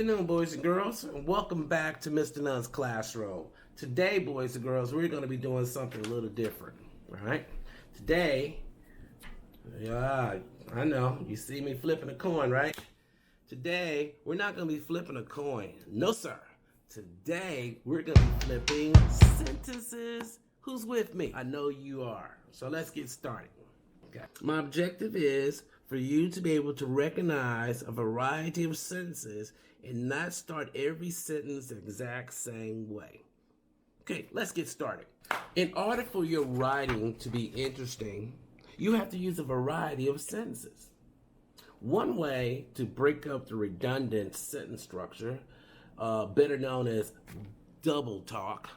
afternoon, boys and girls, and welcome back to Mr. Nunn's Classroom. Today, boys and girls, we're going to be doing something a little different, all right? Today, yeah, I know, you see me flipping a coin, right? Today, we're not going to be flipping a coin. No, sir. Today, we're going to be flipping sentences. Who's with me? I know you are. So let's get started. Okay. My objective is for you to be able to recognize a variety of sentences and not start every sentence the exact same way. Okay, let's get started. In order for your writing to be interesting, you have to use a variety of sentences. One way to break up the redundant sentence structure, better known as double talk,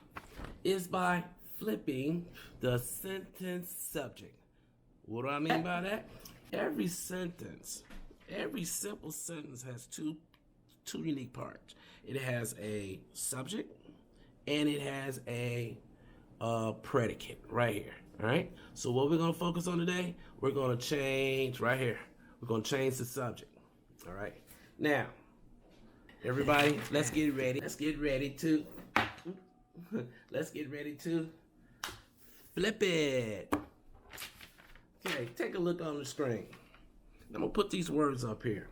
is by flipping the sentence subject. What do I mean by that? Every sentence, every simple sentence has two unique parts. It has a subject and it has a predicate right here. All right. So what we're gonna focus on today, we're gonna change right here. We're gonna change the subject. All right. Now, everybody, let's get ready. Let's get ready to flip it. Okay, take a look on the screen. I'm gonna put these words up here.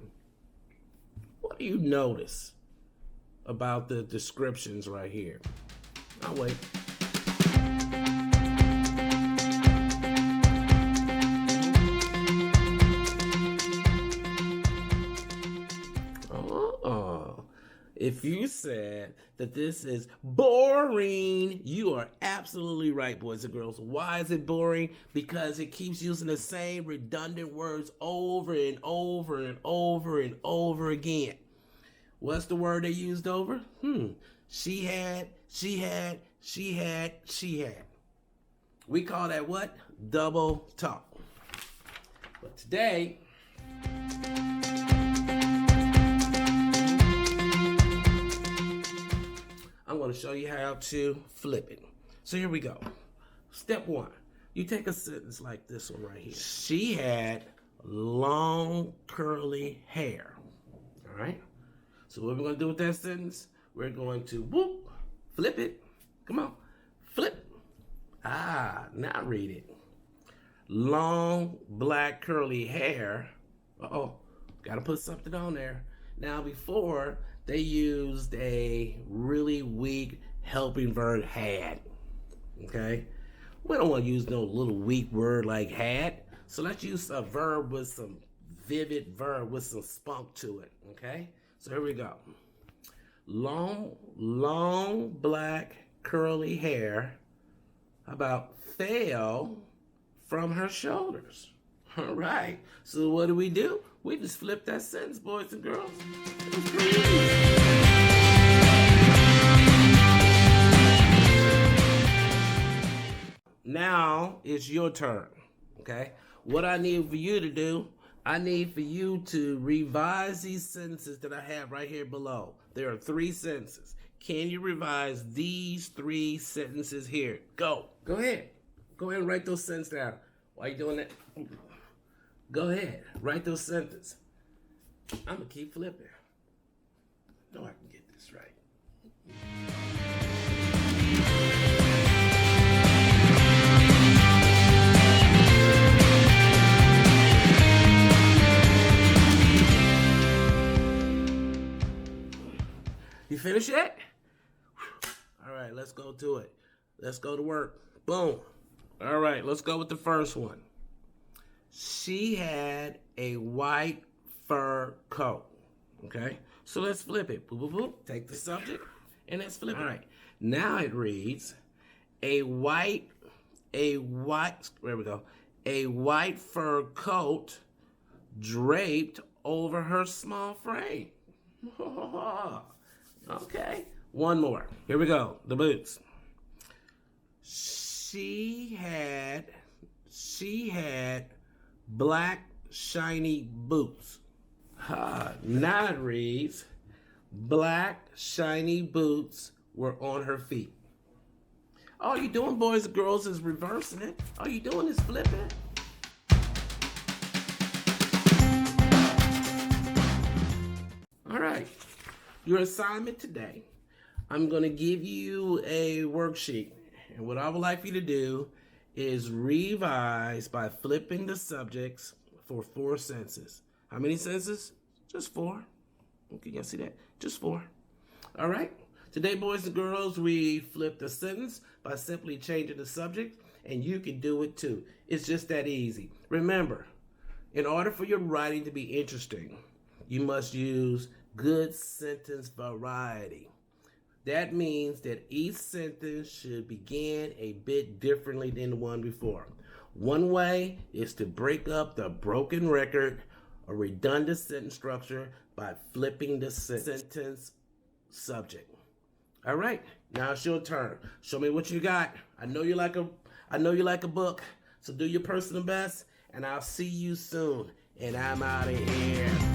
What do you notice about the descriptions right here? I'll wait. If you said that this is boring, you are absolutely right, boys and girls. Why is it boring? Because it keeps using the same redundant words over and over and over and over again. What's the word they used over? She had. We call that what? Double talk. But today, I'm going to show you how to flip it. So here we go. Step one, you take a sentence like this one right here. She had long curly hair. All right. So what we're going to do with that sentence, we're going to flip it. Come on, flip. Now read it. Long black curly hair. Got to put something on there. Now before, they used a really weak helping verb, had. Okay? We don't want to use no little weak word like had. So let's use a verb with some vivid verb with some spunk to it. Okay? So here we go. Long black curly hair about fell from her shoulders. All right. So what do? We just flip that sentence, boys and girls. It was pretty easy. Now it's your turn, okay? What I need for you to do, I need for you to revise these sentences that I have right here below. There are 3 sentences. Can you revise these 3 sentences here? Go ahead. Go ahead and write those sentences down. Why are you doing that? Go ahead, write those sentences. I'm gonna keep flipping. I know I can get this right. You finished yet? All right, let's go to it. Let's go to work. Boom. All right, let's go with the first one. She had a white fur coat. Okay, so let's flip it. Boop, boop, boop. Take the subject and let's flip it. All right, now it reads a white fur coat draped over her small frame. Okay, one more. Here we go. The boots. She had black shiny boots. Now it reads, black shiny boots were on her feet. All you doing, boys and girls, is reversing it. All you doing is flipping. All right. Your assignment today, I'm going to give you a worksheet. And what I would like for you to do is revise by flipping the subjects for 4 sentences. How many sentences? Just 4. Okay, y'all see that? Just 4. All right? Today, boys and girls, we flip the sentence by simply changing the subject, and you can do it too. It's just that easy. Remember, in order for your writing to be interesting, you must use good sentence variety. That means that each sentence should begin a bit differently than the one before. One way is to break up the broken record or redundant sentence structure by flipping the sentence subject. All right, now it's your turn. Show me what you got. I know you like a book, so do your personal best, and I'll see you soon. And I'm out of here.